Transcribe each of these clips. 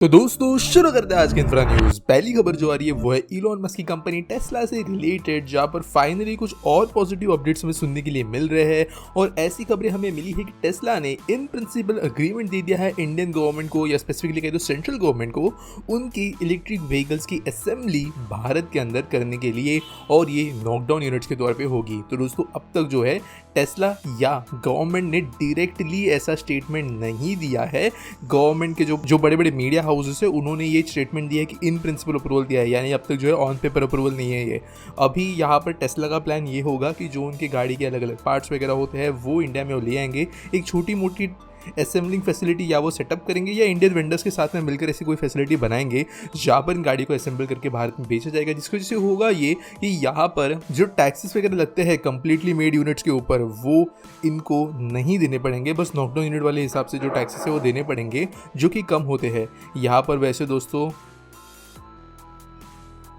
तो दोस्तों शुरू करते हैं आज की इंफ्रा न्यूज। पहली खबर जो आ रही है वो है इलॉन मस्क की कंपनी टेस्ला से रिलेटेड, जहां पर फाइनली कुछ और पॉजिटिव अपडेट्स हमें सुनने के लिए मिल रहे हैं। और ऐसी खबरें हमें मिली है कि टेस्ला ने इन प्रिंसिपल अग्रीमेंट दे दिया है इंडियन गवर्नमेंट को, या स्पेसिफिकली कहे तो सेंट्रल गवर्नमेंट को, उनकी इलेक्ट्रिक व्हीकल्स की असेंबली भारत के अंदर करने के लिए, और ये नॉकडाउन यूनिट्स के तौर पर होगी। तो दोस्तों अब तक जो है टेस्ला या गवर्नमेंट ने डायरेक्टली ऐसा स्टेटमेंट नहीं दिया है। गवर्नमेंट के जो बड़े बड़े मीडिया हाउसेस है उन्होंने ये स्टेटमेंट दिया है कि इन प्रिंसिपल अप्रूवल दिया है, यानी अब तक जो है ऑन पेपर अप्रूवल नहीं है ये। अभी यहाँ पर टेस्ला का प्लान ये होगा कि जो उनके गाड़ी के अलग अलग पार्ट्स वगैरह होते हैं वो इंडिया में वो ले आएंगे, एक छोटी मोटी असेंबलिंग फैसिलिटी या वो सेटअप करेंगे, या इंडियन वेंडर्स के साथ में मिलकर ऐसी कोई फैसिलिटी बनाएंगे जहाँ पर इन गाड़ी को असेंबल करके भारत में बेचा जाएगा। जिसकी वजह से होगा ये कि यहाँ पर जो टैक्सेस वगैरह लगते हैं कंप्लीटली मेड यूनिट्स के ऊपर वो इनको नहीं देने पड़ेंगे, बस नॉकडाउन यूनिट वाले हिसाब से जो टैक्सेस है वो देने पड़ेंगे, जो कि कम होते हैं यहाँ पर। वैसे दोस्तों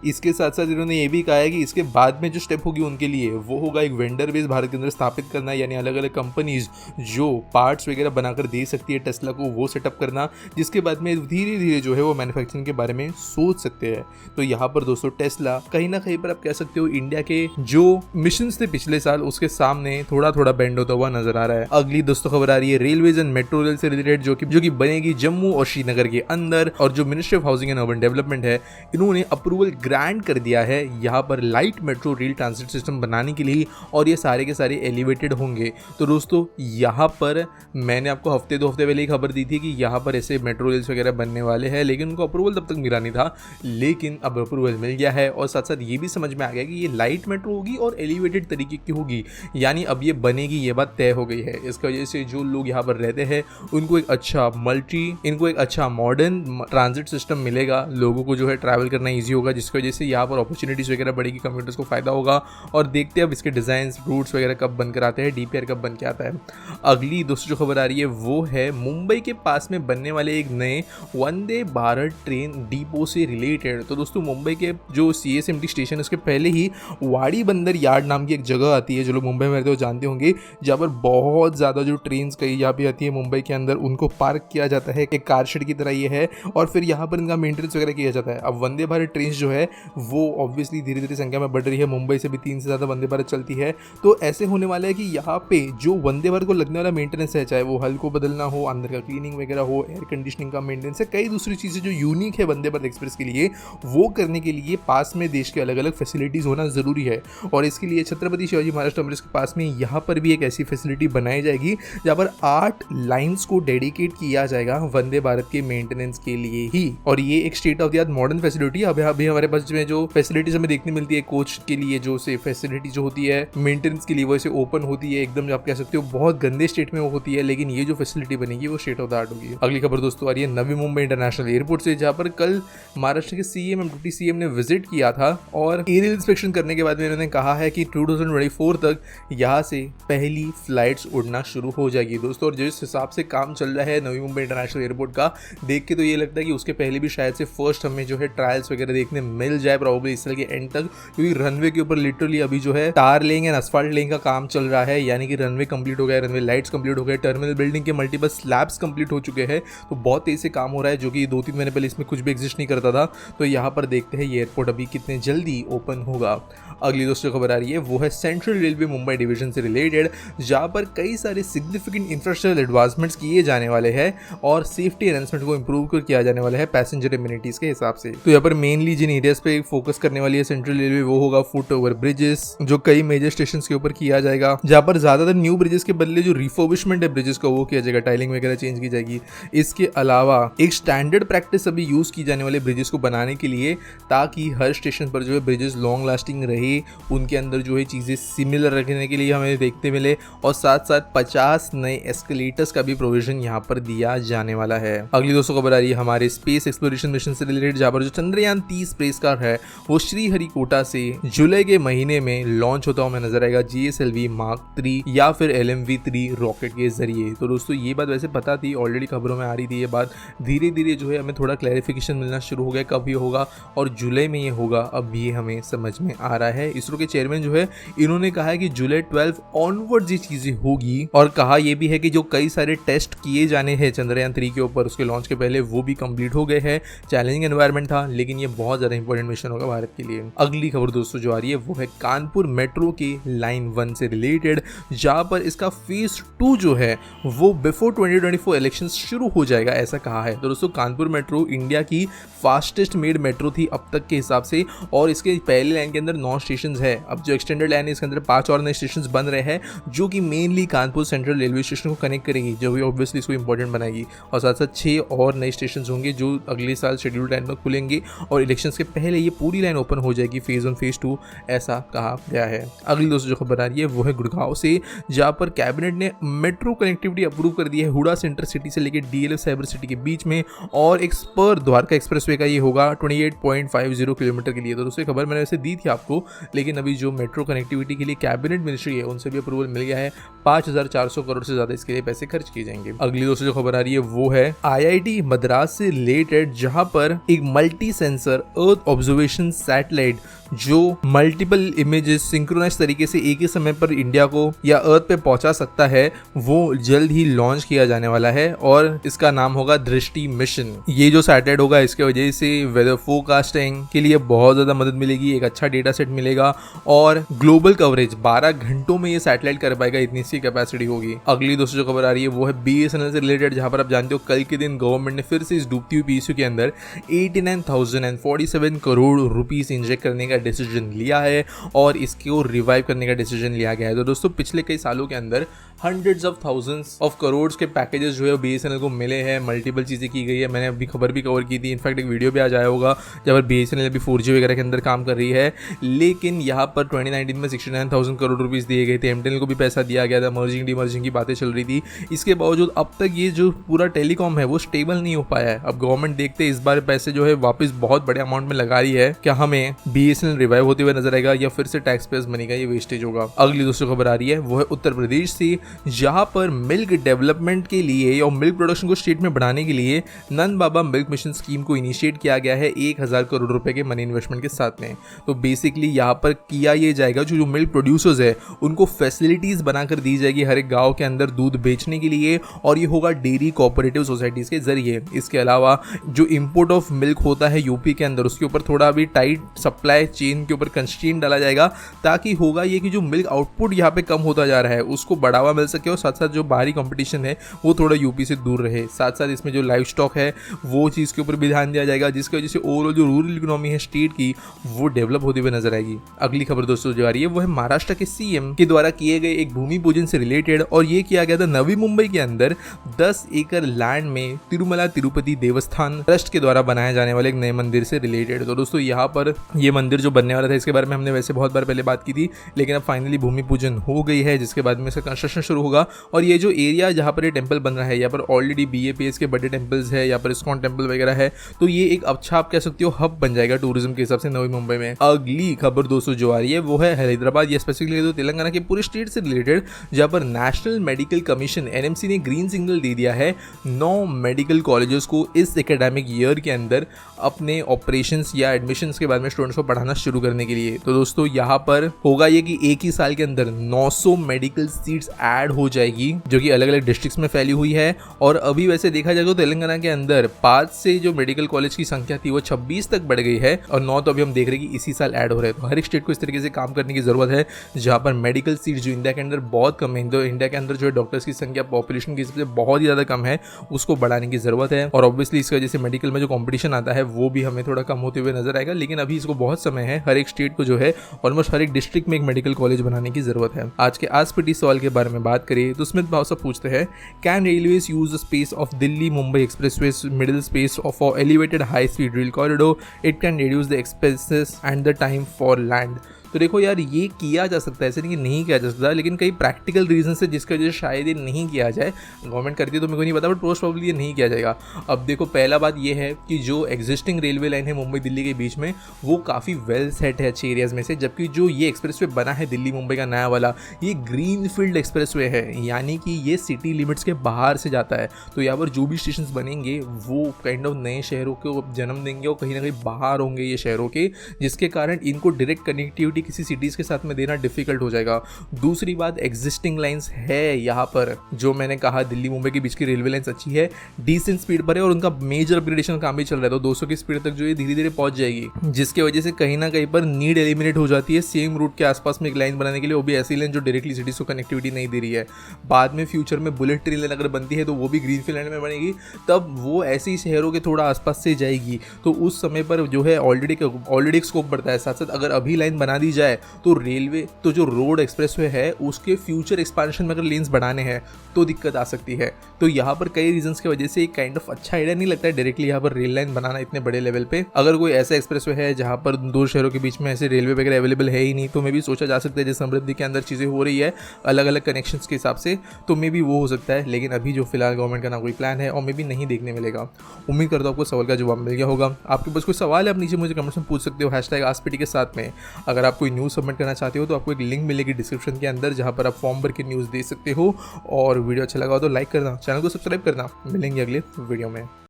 इसके साथ साथ इन्होंने ये भी कहा है कि इसके बाद में जो स्टेप होगी उनके लिए वो होगा एक वेंडर बेस भारत के अंदर स्थापित करना, यानी अलग अलग कंपनीज जो पार्ट्स वगैरह बनाकर दे सकती है टेस्ला को वो सेटअप करना, जिसके बाद में धीरे धीरे जो है वो मैन्युफैक्चरिंग के बारे में सोच सकते हैं। तो यहाँ पर दोस्तों टेस्ला कहीं ना कहीं पर आप कह सकते हो इंडिया के जो मिशन थे पिछले साल उसके सामने थोड़ा थोड़ा बेंड होता हुआ नजर आ रहा है। अगली दोस्तों खबर आ रही है रेलवेज एंड मेट्रो रेल से रिलेटेड, जो कि बनेगी जम्मू और श्रीनगर के अंदर। और जो ministry of housing and urban development है इन्होंने अप्रूवल ग्रांट कर दिया है यहाँ पर light metro rail transit system बनाने के लिए, और ये सारे के सारे एलिवेटेड होंगे। तो दोस्तों यहाँ पर मैंने आपको हफ्ते दो हफ्ते पहले ही खबर दी थी कि यहाँ पर ऐसे मेट्रो रेल्स वगैरह बनने वाले हैं, लेकिन उनको अप्रूवल तब तक मिला नहीं था, लेकिन अब अप्रूवल मिल गया है। और साथ साथ ये भी समझ में आ गया कि ये लाइट मेट्रो होगी और एलिवेटेड तरीके की होगी, यानी अब ये बनेगी, ये बात तय हो गई है। इसकी वजह से जो लोग यहाँ पर रहते हैं उनको एक अच्छा मॉडर्न ट्रांजिट सिस्टम मिलेगा, लोगों को जो है ट्रैवल करना ईजी होगा, जिसकी वजह से यहाँ पर अपॉर्चुनिटीज वगैरह बढ़ेगी, कम्यूटर्स को फायदा होगा। और देखते हैं अब इसके डिजाइन रूट्स वगैरह कब बनकर आते हैं, डीपीआर कब बन के आता है। अगली दोस्तों जो खबर आ रही है वो है मुंबई के पास में बनने वाले एक नए वंदे भारत ट्रेन डिपो से रिलेटेड। तो दोस्तों मुंबई के जो सीएसएमटी स्टेशन उसके पहले ही वाड़ी बंदर यार्ड नाम की एक जगह आती है, जो लोग मुंबई में रहते हो जानते होंगे, जहाँ पर बहुत ज़्यादा जो ट्रेन कहीं यहाँ पे आती है मुंबई के अंदर उनको पार्क किया जाता है, एक कार शेड की तरह ये है, और फिर यहाँ पर इनका मेंटेनेंस वगैरह किया जाता है। अब वंदे भारत ट्रेन जो है वो ऑब्वियसली धीरे धीरे संख्या में बढ़ रही है, मुंबई से भी 3 से ज़्यादा वंदे भारत चलती है। तो ऐसे होने वाला है कि यहाँ पे जो वंदे भारत को लगने वाला मेंटेनेंस है, चाहे वो हल को बदलना हो, अंदर का क्लीनिंग वगैरह हो, एयर कंडीशनिंग का मेंटेनेंस है, कई दूसरी चीज़ें जो यूनिक है वंदे भारत एक्सप्रेस के लिए, वो करने के लिए पास में देश के अलग अलग फैसिलिटीज़ होना ज़रूरी है। और इसके लिए छत्रपति शिवाजी महाराज टर्मिनस के पास में यहाँ पर भी एक ऐसी फैसिलिटी बनाई जाएगी जहाँ पर 8 लाइन्स को डेडिकेट किया जाएगा वंदे भारत के मेंटेनेंस के लिए ही। और ये एक state of the art modern facility है। अभी हमारे पास में जो फैसिलिटीज हमें देखने मिलती है कोच के लिए, जो से फैसिलिटी जो होती है मेंटेनेंस के लिए वो ऐसे ओपन होती है, एकदम आप कह सकते हो बहुत गंदे स्टेट में वो होती है, लेकिन ये जो फैसिलिटी बनेगी वो स्टेट ऑफ द आर्ट होगी। अगली खबर दोस्तों आ रही है नवी मुंबई इंटरनेशनल एयरपोर्ट से, जहां पर कल महाराष्ट्र के सीएम डिप्टी सीएम ने विजिट किया था, और एरियल इंस्पेक्शन करने के बाद में उन्होंने कहा है कि 2024 तक यहाँ से पहली फ्लाइट्स उड़ना शुरू हो जाएगी दोस्तों। और जिस हिसाब से काम चल रहा है नवी मुंबई इंटरनेशनल एयरपोर्ट का, देख के तो ये लगता है कि उसके पहले भी शायद से फर्स्ट हमें जो है ट्रायल्स वगैरह देखने मिल जाए, प्रोबेबली इस साल के एंड तक, क्योंकि रनवे के ऊपर लिटरली अभी जो है टार लेइंग एंड असफाल्ट लेइंग का काम चल रहा है, यानी कि रनवे कंप्लीट हो गया, रनवे लाइट्स कंप्लीट हो गए, टर्मिनल बिल्डिंग के मल्टीपल स्लैब्स कंप्लीट हो चुके हैं। तो बहुत तेज से काम हो रहा है, जो कि 2-3 महीने पहले इसमें कुछ भी एग्जिस्ट नहीं करता था। तो यहाँ पर देखते हैं ये एयरपोर्ट अभी कितने जल्दी ओपन होगा। अगली दोस्तों खबर आ रही है वो है सेंट्रल रेलवे मुंबई डिवीजन से रिलेटेड, जहाँ पर कई सारे सिग्निफिकेंट इंफ्रास्ट्रक्चर एडवांसमेंट्स किए जाने वाले हैं और सेफ्टी एनहांसमेंट को इंप्रूव कर किया जाने वाला है पैसेंजर इम्यूनिटीज के हिसाब से। तो यहाँ पर मेनली जिन एरियाज पे फोकस करने वाली है सेंट्रल रेलवे वो होगा फुट ओवर ब्रिजेस, जो कई मेजर स्टेशन के ऊपर किया जाएगा, जहाँ पर ज्यादातर न्यू ब्रिजेस के बदले जो रिफर्बिशमेंट है ब्रिजेस का वो किया जाएगा, टाइलिंग वगैरह चेंज की जाएगी। इसके अलावा एक स्टैंडर्ड प्रैक्टिस अभी यूज की जाने वाले ब्रिजेस को बनाने के लिए, ताकि हर स्टेशन पर जो है ब्रिजेस लॉन्ग लास्टिंग रहे, उनके अंदर जो है चीजें सिमिलर रखने के लिए हमें देखते मिले, और साथ साथ 50 नए एस्केलेटर्स का भी प्रोविजन यहाँ पर दिया जाने वाला है। अगली दोस्तों खबर आ रही है हमारे स्पेस एक्सप्लोरेशन मिशन से रिलेटेड, जहाँ पर जो चंद्रयान 30 स्पेस का है वो श्रीहरिकोटा से जुलाई के महीने में लॉन्च होता हुआ नजर आएगा GSLV Mark 3 या फिर LMV-3 रॉकेट के जरिए। तो दोस्तों ये बात वैसे पता थी, ऑलरेडी खबरों में आ रही थी ये बात, धीरे धीरे जो है हमें थोड़ा क्लैरिफिकेशन मिलना शुरू हो गया कब ये होगा और जुलाई में ये होगा, अब ये हमें समझ में आ रहा है। इसरो के चेयरमैन जो है इन्होंने कहा है कि जुलाई 12 ऑनवर्ड्स ये चीजें होगी और कहा यह भी है कि जो कई सारे टेस्ट किए जाने हैं चंद्रयान 3 के ऊपर उसके लॉन्च के पहले वो भी कंप्लीट हो गए हैं। चैलेंजिंग एनवायरनमेंट था लेकिन ये बहुत ज्यादा इंपॉर्टेंट मिशन होगा भारत के लिए। अगली खबर दोस्तों जो आ रही है वो है कानपुर मेट्रो की लाइन 1 से रिलेटेड, जहां पर इसका फेज 2 जो है वो बिफोर 2024 इलेक्शन शुरू हो जाएगा ऐसा कहा है। तो दोस्तों कानपुर मेट्रो इंडिया की फास्टेस्ट मेड मेट्रो थी अब तक के हिसाब से और इसके पहले लाइन के अंदर 9 स्टेशन है। अब जो एक्सटेंडेड लाइन है इसके अंदर 5 और नए स्टेशन बन रहे हैं जो कि mainly Kanpur central railway station को कनेक्ट करेगी, जो भी ऑब्वियसली इसको इंपॉर्टेंट बनाएगी। और साथ साथ 6 और नए स्टेशन होंगे जो अगले साल शेड्यूल टाइम में खुलेंगे और इलेक्शंस के पहले ये पूरी लाइन ओपन हो जाएगी फेज 1 फेज 2 ऐसा कहा गया है। अगली दोस्तों जो खबर आ रही है वो है गुड़गांव से, जहां पर कैबिनेट ने मेट्रो कनेक्टिविटी अप्रूव कर दी है हुडा सेंटर सिटी से लेकर DLF साइबर सिटी के बीच में और एक स्पर द्वारका एक्सप्रेसवे का ये होगा 28.50 किलोमीटर के लिए। तो दोस्तों खबर मैंने वैसे दी थी आपको, लेकिन अभी जो मेट्रो कनेक्टिविटी के लिए कैबिनेट मिनिस्ट्री है उनसे भी अप्रूवल मिल गया है। 5400 करोड़ से ज्यादा इसके लिए पैसे खर्च किए जाएंगे। अगली दोस्तों जो खबर आ रही है वो है IIT मद्रास से रिलेटेड, जहां पर एक multi sensor earth observation satellite जो मल्टीपल इमेजेस सिंक्रोनाइज तरीके से एक ही समय पर इंडिया को या अर्थ पे पहुंचा सकता है वो जल्द ही लॉन्च किया जाने वाला है और इसका नाम होगा दृष्टि मिशन। ये जो सैटेलाइट होगा इसके वजह से वेदर फोरकास्टिंग के लिए बहुत ज्यादा मदद मिलेगी, एक अच्छा डेटा सेट मिलेगा और ग्लोबल कवरेज 12 घंटों में ये सैटेलाइट कर पाएगा, इतनी सी कैपेसिटी होगी। अगली दोस्तों जो खबर आ रही है वो है BSNL से रिलेटेड, जहां पर आप जानते हो कल के दिन गवर्नमेंट ने फिर से इस डूबती हुई PSU के अंदर 89,047 करोड़ रुपीस इंजेक्ट करने का डिसीजन लिया है और इसको रिवाइव करने का डिसीजन लिया गया है। तो दोस्तों पिछले कई सालों के अंदर hundreds of thousands of crore के पैकेजेस जो है BSNL को मिले हैं, मल्टीपल चीज़ें की गई है, मैंने अभी खबर भी कवर की थी, इनफैक्ट एक वीडियो भी आ जाया होगा जब BSNL अभी 4G वगैरह के अंदर काम कर रही है। लेकिन यहाँ पर 2019 में 69,000 करोड़ रुपीज़ दिए गए थे, MTNL को भी पैसा दिया गया था, मर्जिंग डीमर्जिंग की बातें चल रही थी। इसके बावजूद अब तक ये जो पूरा टेलीकॉम है वो स्टेबल नहीं हो पाया है। अब गवर्नमेंट देखते हैं इस बार पैसे जो है वापस बहुत बड़े अमाउंट में लगा रही है, क्या हमें BSNL रिवाइव होते हुए नजर आएगा या फिर से टैक्स पेयर्स मनी का ये वेस्टेज होगा। अगली दूसरी खबर आ रही है वो है उत्तर प्रदेश से, जहां पर मिल्क डेवलपमेंट के लिए और मिल्क प्रोडक्शन को स्टेट में बढ़ाने के लिए नंद बाबा मिल्क मिशन स्कीम को इनिशिएट किया गया है 1000 करोड़ रुपए के मनी इन्वेस्टमेंट के साथ में। तो बेसिकली यहाँ पर किया ये जाएगा जो मिल्क प्रोड्यूसर्स है उनको फैसिलिटीज बनाकर दी जाएगी हर एक गांव के अंदर दूध बेचने के लिए और ये होगा डेयरी कोऑपरेटिव सोसाइटीज के जरिए। इसके अलावा जो इंपोर्ट ऑफ मिल्क होता है यूपी के अंदर उसके ऊपर थोड़ा भी टाइट सप्लाई चेन के ऊपर कंस्ट्रेंट डाला जाएगा ताकि होगा ये कि जो मिल्क आउटपुट यहाँ पे कम होता जा रहा है उसको बढ़ावा मिल सके और साथ साथ जो बाहरी कंपटीशन है वो थोड़ा यूपी से दूर रहे। साथ साथ इसमें जो लाइव स्टॉक है वो चीज़ के ऊपर भी ध्यान दिया जाएगा जिसकी वजह से ओवरऑल जो रूरल इकोनॉमी है स्टेट की वो डेवलप होती हुई नजर आएगी। अगली खबर दोस्तों जो आ रही है वो है महाराष्ट्र के CM के द्वारा किए गए एक भूमि पूजन से रिलेटेड और ये किया गया था नवी मुंबई के अंदर 10 एकड़ लैंड में तिरुमला तिरुपति देवस्थान ट्रस्ट के द्वारा बनाए जाने वाले एक नए मंदिर से रिलेटेड। तो दोस्तों यहाँ पर ये मंदिर जो बनने वाला था इसके बारे में हमने वैसे बहुत बार पहले बात की थी, लेकिन अब फाइनली भूमि पूजन हो गई है जिसके बाद में इसका कंस्ट्रक्शन शुरू होगा। और ये जो एरिया जहाँ पर ये टेंपल बन रहा है यहाँ पर ऑलरेडी BAPS के बड़े टेंपल्स है, यहाँ पर इस्कॉन टेंपल वगैरह है, तो ये एक अच्छा आप कह सकते हो हब बन जाएगा टूरिज्म के हिसाब से नवी मुंबई में। अगली खबर दोस्तों जो आ रही है वो है हैदराबाद या स्पेसिफिकली तो तेलंगाना के पूरे स्टेट से रिलेटेड, जहाँ पर नेशनल मेडिकल कमीशन NMC ने ग्रीन सिग्नल दे दिया है 9 मेडिकल कॉलेजेस को इस एकेडमिक ईयर के अंदर अपने ऑपरेशंस या एडमिशंस के बारे में स्टूडेंट्स को पढ़ाना शुरू करने के लिए। तो दोस्तों यहाँ पर होगा ये कि एक ही साल के अंदर 900 मेडिकल सीट्स ऐड हो जाएगी जो कि अलग अलग डिस्ट्रिक्ट्स में फैली हुई है। और अभी वैसे देखा जाए तो तेलंगाना के अंदर 5 से जो मेडिकल कॉलेज की संख्या थी वो 26 तक बढ़ गई है और 9 तो अभी हम देख रहे हैं कि इसी साल ऐड हो रहे हैं। तो हर एक स्टेट को इस तरीके से काम करने की जरूरत है जहाँ पर मेडिकल सीट जो इंडिया के अंदर बहुत कम है, तो इंडिया के अंदर जो है डॉक्टर्स की संख्या पॉपुलेशन की हिसाब से बहुत ही ज़्यादा कम है, उसको बढ़ाने की जरूरत है। और ऑब्वियसली इसकी वजह से मेडिकल में जो कॉम्पिटिशन आता है वो भी हमें थोड़ा कम होते हुए नजर आएगा, लेकिन अभी इसको बहुत समय है। हर एक स्टेट को जो है ऑलमोस्ट हर एक डिस्ट्रिक्ट में एक मेडिकल कॉलेज बनाने की जरूरत है। आज के आज पीटी सवाल के बारे में बात करें तो स्मिथ भाव साहब पूछते हैं, can railways use the space of Delhi Mumbai expressways middle space for elevated high speed rail corridor, it can reduce the expenses and the time for land. तो तो देखो यार, ये किया जा सकता है, ऐसे नहीं कि नहीं किया जा सकता, लेकिन कई प्रैक्टिकल रीजन से जिसकी वजह से शायद ये नहीं किया जाए। गवर्नमेंट करती है तो मेरे को नहीं पता, बट मोस्ट प्रोबेबली ये नहीं किया जाएगा। अब देखो, पहला बात ये है कि जो एग्जिस्टिंग रेलवे लाइन है मुंबई दिल्ली के बीच में, वो काफ़ी वेल सेट है अच्छे एरियाज़ में से, जबकि जो ये एक्सप्रेसवे बना है दिल्ली मुंबई का नया वाला, ये ग्रीन फील्ड एक्सप्रेसवे है, यानी कि ये सिटी लिमिट्स के बाहर से जाता है। तो यहाँ पर जो भी स्टेशन बनेंगे वो काइंड ऑफ नए शहरों को जन्म देंगे और कहीं ना कहीं बाहर होंगे ये शहरों के, जिसके कारण इनको डायरेक्ट कनेक्टिविटी किसी सिटीज़ के साथ में देना डिफिकल्ट हो जाएगा। दूसरी बात, एग्जिस्टिंग लाइंस है यहाँ पर, जो मैंने कहा दिल्ली मुंबई के बीच की रेलवे लाइंस अच्छी है, डिसेंट स्पीड पर है और उनका मेजर अपग्रेडेशन काम भी चल रहा है, तो 200 की स्पीड तक जो है धीरे धीरे पहुंच जाएगी, जिसकी वजह से कहीं ना कहीं पर नीड एलिमिनेट हो जाती है सेम रूट के आसपास में एक लाइन बनाने के लिए, वो भी ऐसी लाइन जो डायरेक्टली सिटीज़ को कनेक्टिविटी नहीं दे रही है। बाद में फ्यूचर में बुलेट ट्रेन लाइन अगर बनती है तो वो भी ग्रीनफील्ड लाइन में बनेगी, तब वो ऐसे ही शहरों के थोड़ा आसपास से जाएगी, तो उस समय पर जो है ऑलरेडी स्कोप बढ़ता है। साथ साथ अगर अभी लाइन बना दी जाए तो रेलवे, तो जो रोड एक्सप्रेसवे है उसके फ्यूचर एक्सपांशन में अगर लेन्स बढ़ाने हैं तो दिक्कत आ सकती है। तो यहाँ पर कई रीजंस की वजह से एक काइंड ऑफ अच्छा आइडिया नहीं लगता है डायरेक्टली यहाँ पर रेल लाइन बनाना इतने बड़े लेवल पे। अगर कोई ऐसा एक्सप्रेसवे है जहाँ पर दो शहरों के बीच में ऐसे रेलवे वगैरह अवेलेबल है ही नहीं, तो मे भी सोचा जा सकता है जैसे समृद्धि के अंदर चीज़ें हो रही है अलग अलग कनेक्शंस के हिसाब से, तो मे भी वो हो सकता है। लेकिन अभी जो फिलहाल गवर्नमेंट का ना कोई प्लान है और मे भी नहीं देखने मिलेगा। उम्मीद करता हूँ आपको सवाल का जवाब मिल गया होगा। आपके पास कोई सवाल है आप नीचे मुझे कमेंट्स में पूछ सकते हो #AskPT के साथ में। अगर आप कोई न्यूज़ सबमिट करना चाहते हो तो आपको एक लिंक मिलेगी डिस्क्रिप्शन के अंदर, जहाँ पर आप फॉर्म भर के न्यूज़ दे सकते हो। और वीडियो अच्छा लगा हो तो लाइक करना, चैनल को सब्सक्राइब करना। मिलेंगे अगले वीडियो में।